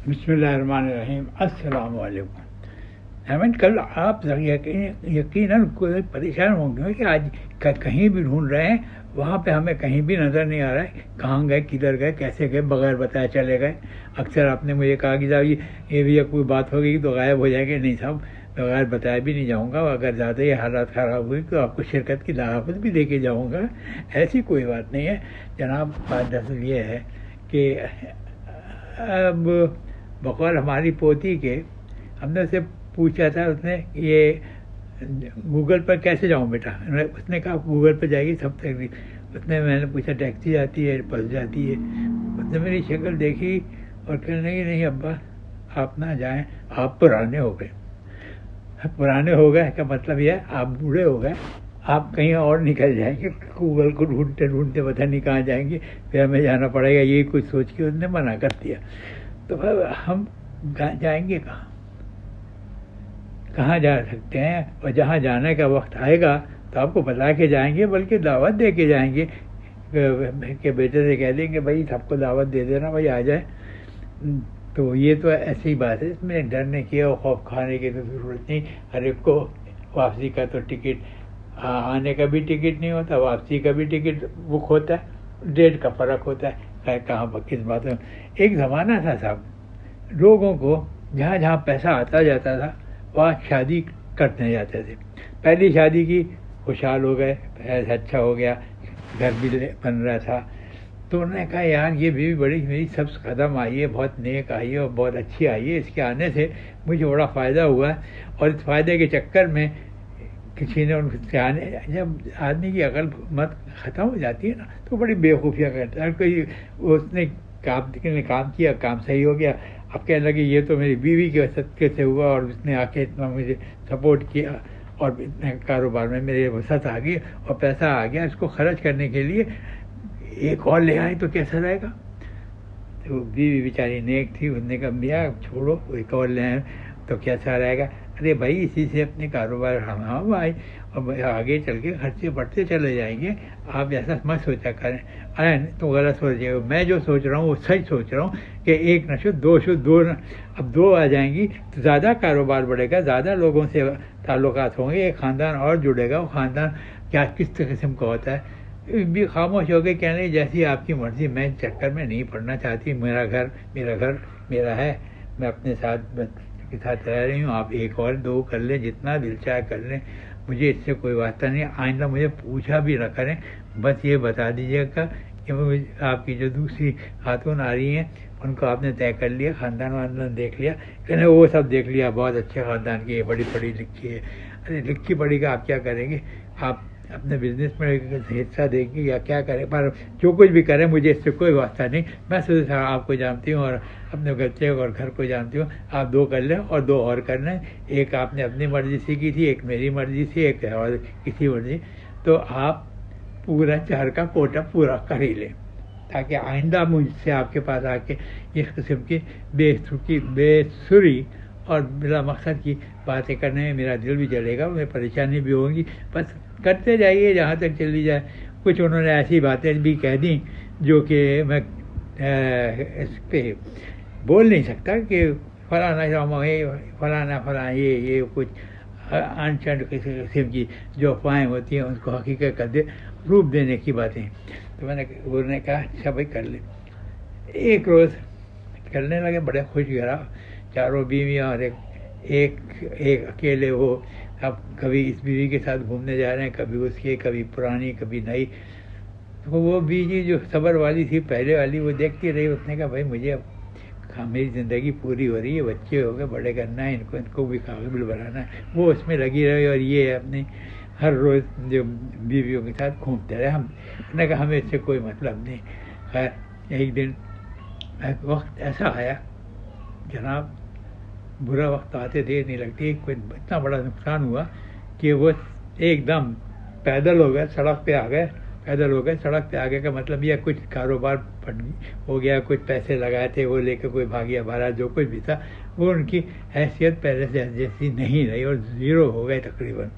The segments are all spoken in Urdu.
بسم اللہ الرحمن الرحیم. السلام علیکم. ہمیں کل آپ یقیناً کوئی پریشان ہوں گے کہ آج کہیں بھی ڈھونڈ رہے ہیں، وہاں پہ ہمیں کہیں بھی نظر نہیں آ رہا ہے. کہاں گئے، کدھر گئے، کیسے گئے، بغیر بتائے چلے گئے. اکثر آپ نے مجھے کہا کہ صاحب یہ بھی کوئی بات ہوگی تو غائب ہو جائیں گے. نہیں صاحب، بغیر بتائے بھی نہیں جاؤں گا. اگر زیادہ یہ حالات خراب ہوئی تو آپ کو شرکت کی دعوت بھی دے کے جاؤں گا. ایسی کوئی بات نہیں ہے جناب. بات دراصل یہ ہے کہ اب بقول ہماری پوتی کے ہم نے اسے پوچھا تھا، اس نے یہ گوگل پر کیسے جاؤں بیٹا. اس نے کہا گوگل پہ جائے گی سب تک. میں نے پوچھا ٹیکسی جاتی ہے، بس جاتی ہے. اس نے میری شکل دیکھی اور کہنے لگی نہیں ابا آپ نہ جائیں، آپ پرانے ہو گئے. پرانے ہو گئے کا مطلب یہ ہے آپ بوڑھے ہو گئے، آپ کہیں اور نکل جائیں گے. گوگل کو ڈھونڈتے ڈھونڈتے پتہ نہیں کہاں جائیں گے، پھر ہمیں جانا پڑے گا. یہی کچھ سوچ کے اس نے منع کر دیا. تو ہم جائیں گے کہاں جا سکتے ہیں؟ اور جہاں جانے کا وقت آئے گا تو آپ کو بتا کے جائیں گے، بلکہ دعوت دے کے جائیں گے کہ بیٹے سے کہہ دیں کہ بھائی سب کو دعوت دے دینا، بھائی آ جائے. تو یہ تو ایسی بات ہے، اس میں ڈرنے کی اور خوف کھانے کی تو ضرورت نہیں. ہر ایک کو واپسی کا تو ٹکٹ، آنے کا بھی ٹکٹ نہیں ہوتا، واپسی کا بھی ٹکٹ بک ہوتا ہے. ڈیٹ کا فرق ہوتا ہے. خیر کہاں پر کس بات میں. ایک زمانہ تھا صاحب، لوگوں کو جہاں جہاں پیسہ آتا جاتا تھا وہاں شادی کرنے جاتے تھے. پہلی شادی کی، خوشحال ہو گئے، پیسہ اچھا ہو گیا، گھر بھی بن رہا تھا. تو انہوں نے کہا یار یہ بھی بڑی میری سب قدم آئی ہے، بہت نیک آئی ہے اور بہت اچھی آئی ہے. اس کے آنے سے مجھے بڑا فائدہ ہوا ہے. اور اس فائدے کے چکر میں کسی نے ان سے آنے، جب آدمی کی عقل مت ختم ہو جاتی ہے نا تو بڑی بیوقوفیاں کرتا ہے. کوئی اس نے کام کیا، کام صحیح ہو گیا. اب کہنے لگے یہ تو میری بیوی کے صدقے سے ہوا اور اس نے آ کے اتنا مجھے سپورٹ کیا اور اتنے کاروبار میں میرے وسعت آ گئی اور پیسہ آ گیا. اس کو خرچ کرنے کے لیے ایک اور لے آئے تو کیسا رہے گا. تو بیوی بیچاری نیک تھی، اس نے کہا میاں چھوڑو، ایک اور لے آئے تو کیسا رہے گا. ارے بھائی اسی سے اپنے کاروبار ہم آئے اور آگے چل کے خرچے بڑھتے چلے جائیں گے. آپ ایسا مت سوچا کریں. تو غلط سوچے گا. میں جو سوچ رہا ہوں وہ سچ سوچ رہا ہوں کہ ایک نہ شد دو شد دو، اب دو آ جائیں گی تو زیادہ کاروبار بڑھے گا، زیادہ لوگوں سے تعلقات ہوں گے، ایک خاندان اور جڑے گا. وہ خاندان کیا کس قسم کا ہوتا ہے. بھی خاموش ہو کے کہنے جیسی آپ کی مرضی، میں چکر میں نہیں پڑنا چاہتی. میرا گھر میرا ہے، میں اپنے ساتھ کے ساتھ رہ رہی ہوں. آپ ایک اور دو کر لیں، جتنا دل چاہے کر لیں، مجھے اس سے کوئی واسطہ نہیں. آئندہ مجھے پوچھا بھی نہ کریں، بس یہ بتا دیجیے گا کہ آپ کی جو دوسری خاتون آ رہی ہیں ان کو آپ نے طے کر لیا، خاندان دیکھ لیا. کہنے وہ سب دیکھ لیا، بہت اچھے خاندان کی ہے، بڑی پڑھی لکھی ہے. ارے لکھی پڑھی کا آپ کیا کریں گے؟ آپ اپنے بزنس میں حصہ دیں گے یا کیا کریں؟ پر جو کچھ بھی کریں مجھے اس سے کوئی واسطہ نہیں. میں صرف آپ کو جانتی ہوں اور اپنے بچے اور گھر کو جانتی ہوں. آپ دو کر لیں اور دو اور کر لیں. ایک آپ نے اپنی مرضی سے کی تھی، ایک میری مرضی سے، ایک اور کسی مرضی. تو آپ پورا 4 کا کوٹا پورا کر ہی لیں تاکہ آئندہ مجھ سے آپ کے پاس آ کے اس قسم کی بے سری اور بلا مقصد کی باتیں کرنے میں میرا دل بھی جلے گا، مجھے پریشانی بھی ہوگی. بس کرتے جائیے جہاں تک چلی جائے. کچھ انہوں نے ایسی باتیں بھی کہہ دیں جو کہ میں اس پہ بول نہیں سکتا کہ فلانا یہ کچھ انچنڈ قسم کی جو افواہیں ہوتی ہیں اس کو حقیقت کا روپ دینے کی باتیں. تو انہوں نے کہا اچھا بھائی کر لیں. ایک روز کرنے لگے، بڑے خوش گرا، چاروں بیویاں اور ایک اکیلے وہ. اب کبھی اس بیوی کے ساتھ گھومنے جا رہے ہیں، کبھی اس کے، کبھی پرانی کبھی نئی. تو وہ بیوی جو صبر والی تھی پہلے والی، وہ دیکھتی رہی. اس نے کہا بھائی مجھے اب میری زندگی پوری ہو رہی ہے، بچے ہو گئے، بڑے کرنا ہے، ان کو بھی قابل بنانا ہے. وہ اس میں لگی رہی اور یہ اپنی ہر روز جو بیویوں کے ساتھ گھومتے رہے. ہم نے کہا ہمیں اس سے کوئی مطلب نہیں. خیر ایک دن ایک وقت ایسا آیا جناب، برا وقت آتے دیر نہیں لگتی. کوئی اتنا بڑا نقصان ہوا کہ وہ ایک دم پیدل ہو گئے، سڑک پہ آ گئے. سڑک پہ آگے کا مطلب یہ کچھ کاروبار ہو گیا، کچھ پیسے لگائے تھے وہ لے کے کوئی بھاگیا بھارا، جو کچھ بھی تھا وہ ان کی حیثیت پہلے سے جیسی نہیں رہی اور زیرو ہو گئے تقریباً.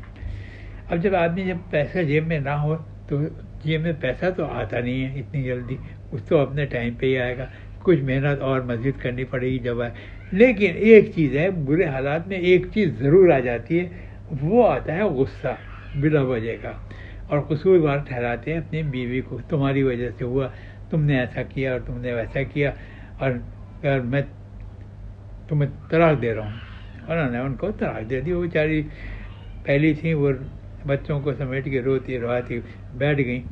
اب جب آدمی جب پیسہ جیب میں نہ ہو تو جیب میں پیسہ تو آتا نہیں ہے اتنی جلدی، اس تو اپنے ٹائم پہ ہی آئے گا. کچھ محنت اور مزید کرنی پڑے گی جب آئے. لیکن ایک چیز ہے، برے حالات میں ایک چیز ضرور آ جاتی ہے، وہ آتا ہے غصہ بلا وجہ کا، اور قصوروار ٹھہراتے ہیں اپنی بیوی کو، تمہاری وجہ سے ہوا، تم نے ایسا کیا اور تم نے ویسا کیا، اور میں تمہیں طلاق دے رہا ہوں. انہوں نے ان کو طلاق دے دی. وہ بیچاری پہلی تھیں، وہ بچوں کو سمیٹ کے روتی رواتی بیٹھ گئیں.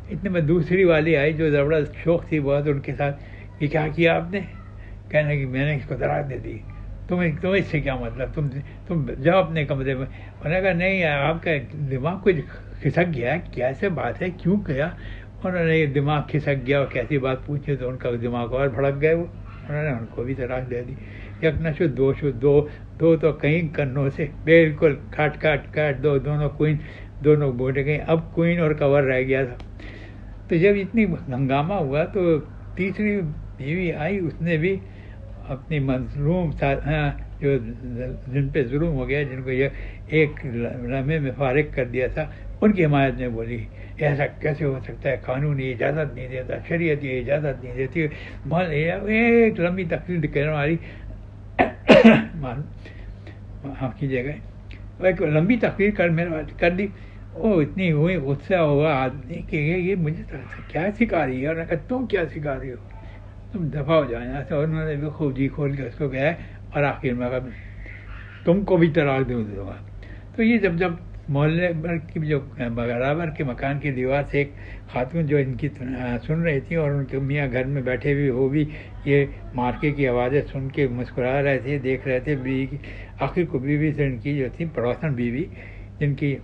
اتنے میں دوسری والی آئی جو زبردست شوق تھی بہت ان کے ساتھ، کہ کیا کیا آپ نے؟ کہنے کہ میں نے اس کو طلاق دے دی. تمہیں اس سے کیا مطلب، تم جاؤ اپنے کمرے میں. انہوں نے کہا نہیں، آپ کا دماغ کچھ کھسک گیا ہے، کیسے بات ہے، کیوں کیا؟ انہوں نے دماغ کھسک گیا اور کیسی بات پوچھی تو ان کا دماغ اور بھڑک گئے. وہ انہوں نے ان کو بھی طلاق دے دی. یک نہ شد دو شد، دو تو کہیں کنوں سے بالکل کاٹ دو، دونوں کوئن دونوں بوٹے گئیں. اب کوئن اور کور رہ گیا تھا. تو جب اتنی ہنگامہ ہوا تو تیسری بیوی آئی، اس نے بھی اپنی مظلوم جو جن پہ ظلم ہو گیا، جن کو یہ ایک لمحے میں فارغ کر دیا تھا، ان کی حمایت میں بولی ایسا کیسے ہو سکتا ہے، قانون یہ اجازت نہیں دیتا، شریعت یہ اجازت نہیں دیتی. ایک لمبی تقریر کرنے والی معاف کیجیے گا، ایک لمبی تقریر کر دی. وہ اتنی ہوئی، غصہ ہوا آدمی کہ یہ مجھے کیا سکھا رہی ہے. اور کہا تم کیا سکھا رہی ہو، تم دفعہ ہو جائیں یہاں سے. اور انہوں نے بھی خوب جی کھول کے اس کو کہا، اور آخر میں کہا تم کو بھی طلاق دوں گا. تو یہ جب محلے کی جو برابر کے مکان کی دیوار سے ایک خاتون جو ان کی سن رہی تھی، اور ان کے میاں گھر میں بیٹھے ہوئے وہ بھی یہ مارکے کی آوازیں سن کے مسکرا رہے تھے، دیکھ رہے تھے. بیوی کی آخر کو بیوی سے ان کی جو تھی پڑوسن بیوی، جن کی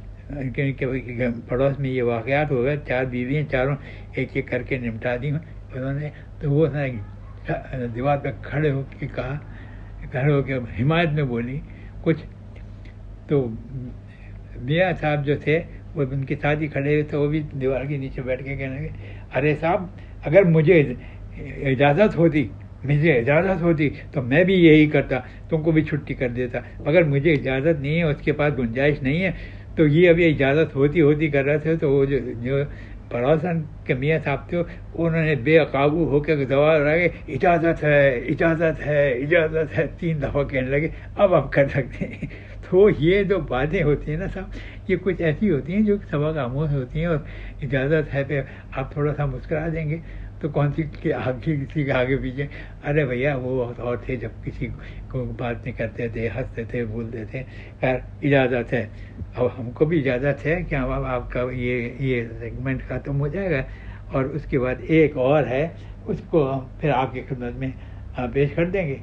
پڑوس میں یہ واقعات ہو گئے، 4 بیوی ہیں، چاروں ایک ایک کر کے نمٹا دی انہوں نے. تو وہ دیوار پہ کھڑے ہو کے کہا، کھڑے ہو کے حمایت میں بولی کچھ. تو میاں صاحب جو تھے وہ ان کے ساتھ ہی کھڑے ہوئے تھے، وہ بھی دیوار کے نیچے بیٹھ کے کہنے لگے ارے صاحب اگر مجھے اجازت ہوتی تو میں بھی یہی کرتا، تم کو بھی چھٹی کر دیتا. اگر مجھے اجازت نہیں ہے، اس کے پاس گنجائش نہیں ہے، تو یہ ابھی اجازت ہوتی کر رہے تھے. تو وہ جو پڑوسن کے میاں صاحب تھے انہوں نے بے قابو ہو کے دبا رہے، اجازت ہے 3 دفعہ کہنے لگے، اب آپ کر سکتے ہیں. تو یہ جو باتیں ہوتی ہیں نا صاحب، یہ کچھ ایسی ہوتی ہیں جو سبق آموز ہوتی ہیں. اور اجازت ہے پہ آپ تھوڑا سا مسکرا دیں گے تو کون سی کسی کے آگے پیچھے، ارے بھیا وہ وقت اور تھے جب کسی کو بات نہیں کرتے تھے، ہنستے تھے، بولتے تھے. خیر اجازت ہے، اب ہم کو بھی اجازت ہے کہ اب آپ کا یہ سیگمنٹ ختم ہو جائے گا، اور اس کے بعد ایک اور ہے، اس کو ہم پھر آپ کی خدمت میں پیش کر دیں گے.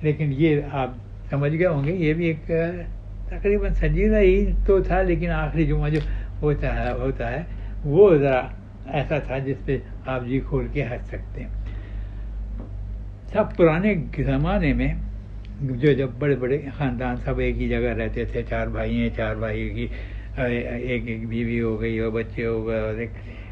لیکن یہ آپ سمجھ گئے ہوں گے، یہ بھی ایک تقریباً سنجیدہ ہی تو تھا، لیکن آخری جمعہ جو ہوتا ہے وہ ذرا ایسا تھا جس پہ آپ جی کھول کے ہنس سکتے ہیں. سب پرانے زمانے میں جب بڑے بڑے خاندان سب ایک ہی جگہ رہتے تھے، 4 بھائی ہیں، 4 بھائی کی ایک بیوی ہو گئی اور بچے ہو گئے،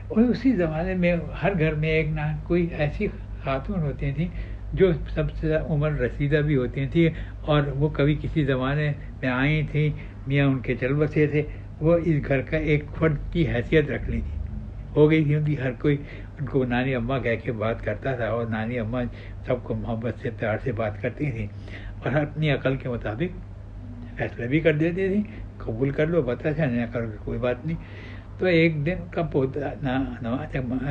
اور اسی زمانے میں ہر گھر میں ایک نہ کوئی ایسی خاتون ہوتی تھیں جو سب سے عمر رسیدہ بھی ہوتی تھیں، اور وہ کبھی کسی زمانے میں آئی تھیں، میاں ان کے چل بسے تھے، وہ اس گھر کا ایک فرد کی حیثیت رکھ لی تھی، ہو گئی تھی ان کی. ہر کوئی ان کو نانی اماں کہہ کے بات کرتا تھا، اور نانی اماں سب کو محبت سے پیار سے بات کرتی تھیں، اور اپنی عقل کے مطابق فیصلہ بھی کر دیتی تھیں، قبول کر لو بتا ہے، نہ کرو کوئی بات نہیں. تو ایک دن کا پوتا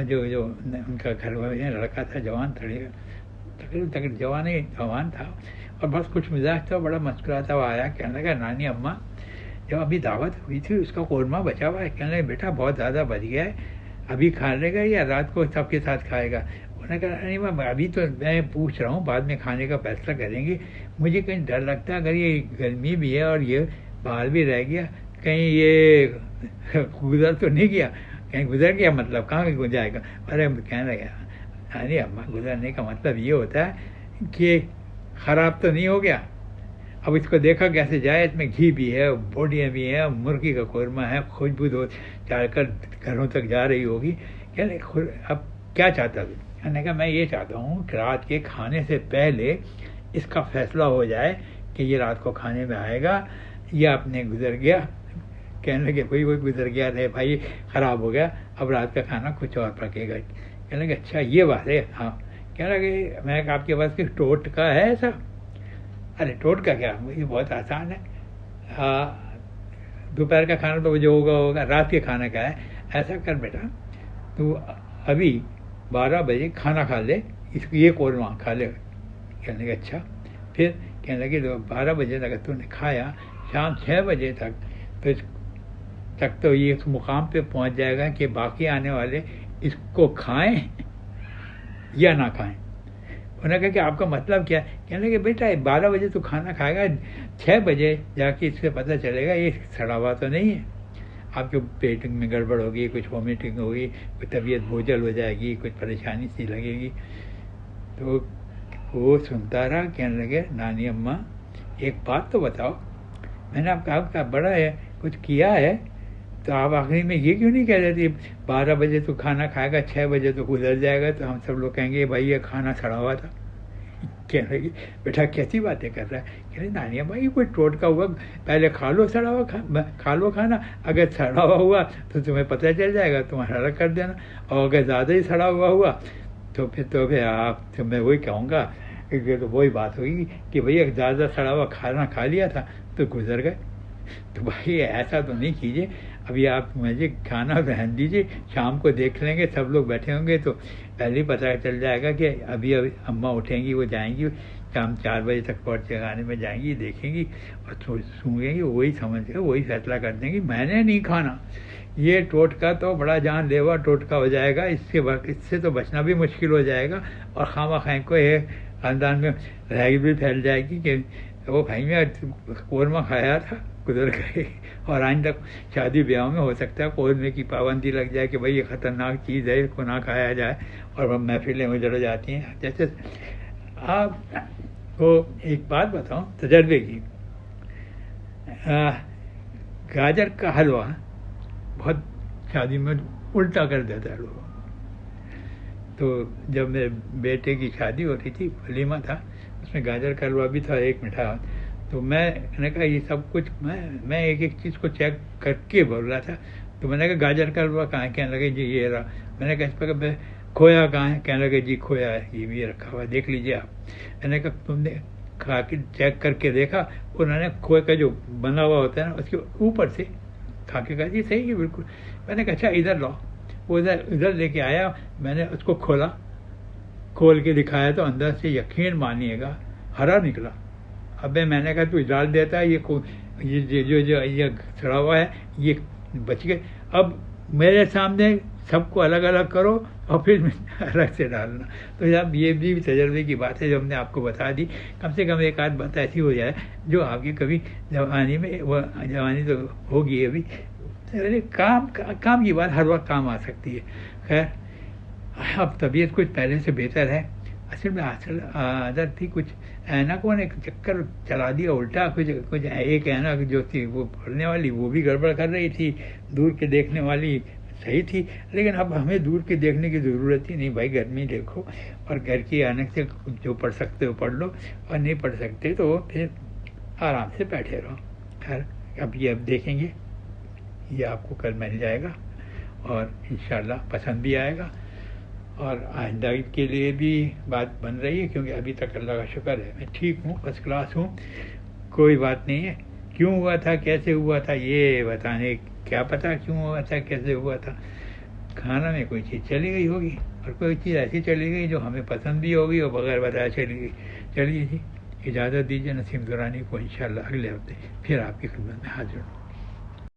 جو ان کا گھر والے لڑکا تھا، جوان تقریباً جوان تھا، اور بس خوش مزاج تھا، بڑا مسکراتا ہوا آیا، کہنے لگا نانی اماں جب ابھی دعوت ہوئی تھی اس کا قورمہ بچا ہوا ہے. کہنے لگا بیٹا بہت زیادہ بچ گیا ہے، ابھی کھا لے گا یا رات کو سب کے ساتھ کھائے گا؟ انہوں نے کہا نہیں ماں ابھی تو میں پوچھ رہا ہوں، بعد میں کھانے کا فیصلہ کریں گے. مجھے کہیں ڈر لگتا ہے اگر یہ گرمی بھی ہے اور یہ باہر بھی رہ گیا، کہیں یہ گزر تو نہیں گیا، کہیں گزر گیا مطلب کہاں جائے گا؟ ارے کہنے لگا ارے اماں گزرنے کا مطلب یہ ہوتا ہے کہ خراب تو نہیں ہو گیا. اب اس کو دیکھا کیسے جائے، اس میں گھی بھی ہے، بوٹیاں بھی ہیں، مرغی کا قورمہ ہے، خوشبو چل کر گھروں تک جا رہی ہوگی. اب کیا چاہتا تھا؟ میں نے کہا میں یہ چاہتا ہوں کہ رات کے کھانے سے پہلے اس کا فیصلہ ہو جائے کہ یہ رات کو کھانے میں آئے گا یا اپنے گزر گیا. کہنے لگے بھائی وہ گزر گیا رہے بھائی، خراب ہو گیا، اب رات کا کھانا کچھ اور پکے گا. کہنے لگے اچھا یہ بات ہے، ہاں کہہ رہا کہ میں آپ کے پاس کہ ٹوٹکا ہے ایسا؟ ارے ٹوٹکا کیا، یہ بہت آسان ہے، دوپہر کا کھانا تو جو ہوگا رات کے کھانا کا ہے، ایسا کر بیٹا تو ابھی 12 بجے کھانا کھا لے، یہ قورمہ کھا لے. کہنے لگا اچھا. پھر کہنے لگے 12 بجے تک تو نے کھایا، شام 6 بجے تک تو یہ اس مقام پہ پہنچ جائے گا کہ باقی آنے والے اس کو کھائیں یا نہ کھائیں. انہوں نے کہا کہ آپ کا مطلب کیا؟ کہنے لگے بیٹا 12 بجے تو کھانا کھائے گا، 6 بجے جا کے اس سے پتہ چلے گا یہ سڑا ہوا تو نہیں ہے، آپ کے پیٹ میں گڑبڑ ہوگی، کچھ وومیٹنگ ہوگی، کوئی طبیعت بوجھل ہو جائے گی، کچھ پریشانی سی لگے گی. تو وہ سنتا رہا. کہنے لگے نانی اماں ایک بات تو بتاؤ، میں نے آپ کا آپ کا بڑا ہے کچھ کیا ہے تو آپ آخری میں یہ کیوں نہیں کہہ رہے تھے 12 بجے تو کھانا کھائے گا، 6 بجے تو گزر جائے گا، تو ہم سب لوگ کہیں گے بھائی یہ کھانا سڑا ہوا تھا. کہنے لگے بیٹا کیسی باتیں کر رہا ہے؟ کہہ رہے نانی اماں یہ کوئی ٹوٹکا ہوا، پہلے کھا لو سڑا ہوا، کھا لو کھانا، اگر سڑا ہوا تو تمہیں پتہ چل جائے گا، تم الگ کر دینا، اور اگر زیادہ ہی سڑا ہوا تو پھر آپ تو میں وہی کہوں گا کہ تو وہی بات ہوگی کہ بھئی اگر زیادہ سڑا ہوا کھانا کھا لیا تھا تو گزر گئے. تو بھائی ایسا تو نہیں کیجیے، ابھی آپ مجھے کھانا رہن دیجیے، شام کو دیکھ لیں گے، سب لوگ بیٹھے ہوں گے تو پہلے ہی پتہ چل جائے گا کہ ابھی اماں اٹھیں گی، وہ جائیں گی شام 4 بجے تک پورچ جگانے میں جائیں گی، دیکھیں گی اور سونگیں گی، وہی سمجھ کے وہی فیصلہ کر دیں گی میں نے نہیں کھانا. یہ ٹوٹکا تو بڑا جان لیوا ٹوٹکا ہو جائے گا، اس سے تو بچنا بھی مشکل ہو جائے گا، اور خواہ خواہ کو یہ خاندان میں رہائی بھی پھیل جائے گی کہ وہ بھائی میں قورمہ کھایا تھا گزر گئے. اور آئندہ شادی بیاہوں میں ہو سکتا ہے قورمے کی پابندی لگ جائے کہ بھائی یہ خطرناک چیز ہے، اس کو نہ کھایا جائے، اور محفلیں اجڑ جاتی ہیں. جیسے آپ کو ایک بات بتاؤں تجربے کی، گاجر کا حلوہ بہت شادی میں الٹا کر دیتا ہے لوگوں. تو جب میرے بیٹے کی شادی ہو رہی تھی، ولیمہ تھا، اس میں گاجر کا حلوہ بھی تھا، ایک میٹھا، تو میں نے کہا یہ سب کچھ میں ایک ایک چیز کو چیک کر کے بول رہا تھا. تو میں نے کہا گاجر کا حلوہ کہاں ہے؟ کہنے لگے جی یہ رہا. میں نے کہا اس پہ کھویا کہاں ہے؟ کہنے لگے جی کھویا ہے یہ بھی رکھا ہوا ہے، دیکھ لیجیے آپ. میں نے کہا تم نے کھا کے چیک کر کے دیکھا؟ انہوں نے کھوئے کا جو بنا ہوا ہوتا ہے نا اس کے اوپر سے کھا کے کہا جی صحیح ہے بالکل. میں نے کہا اچھا ادھر لاؤ. وہ ادھر لے کے آیا، میں نے اس کو کھول کے دکھایا تو اندر سے یقین مانیے گا ہرا نکلا. اب میں نے کہا تو ڈال دیتا ہے، یہ سڑا ہوا ہے، یہ بچ گئے. اب میرے سامنے سب کو الگ الگ کرو اور پھر الگ سے ڈالنا. تو اب یہ بھی تجربے کی بات ہے جو ہم نے آپ کو بتا دی. کم سے کم ایک آدھ بات ایسی ہو جائے جو آپ کی کبھی جوانی تو ہوگی ابھی، کام کی بات ہر وقت کام آ سکتی ہے. خیر اب طبیعت کچھ پہلے سے بہتر ہے. اصل میں عادت تھی کچھ اینکوں نے چکر چلا دیا الٹا، کچھ ایک اینک جو تھی وہ پڑھنے والی وہ بھی گڑبڑ کر رہی تھی، دور کے دیکھنے والی صحیح تھی. لیکن اب ہمیں دور کے دیکھنے کی ضرورت ہی نہیں بھائی، گھر میں دیکھو اور گھر کی اینک سے جو پڑھ سکتے ہو پڑھ لو، اور نہیں پڑھ سکتے تو پھر آرام سے بیٹھے رہو. خیر اب دیکھیں گے، یہ آپ کو کل مل جائے گا اور انشاءاللہ پسند بھی آئے گا، اور آئندہ کے لیے بھی بات بن رہی ہے، کیونکہ ابھی تک اللہ کا شکر ہے میں ٹھیک ہوں، فرسٹ کلاس ہوں، کوئی بات نہیں ہے. کیوں ہوا تھا، کیسے ہوا تھا، یہ بتانے کیا پتہ کیوں ہوا تھا، کیسے ہوا تھا. کھانا میں کوئی چیز چلی گئی ہوگی، اور کوئی چیز ایسی چلی گئی جو ہمیں پسند بھی ہوگی اور بغیر بتایا چلی گئی. چلیے جی اجازت دیجیے، نسیم دورانی کو انشاءاللہ اگلے ہفتے پھر آپ کی خدمت میں حاضر ہوں.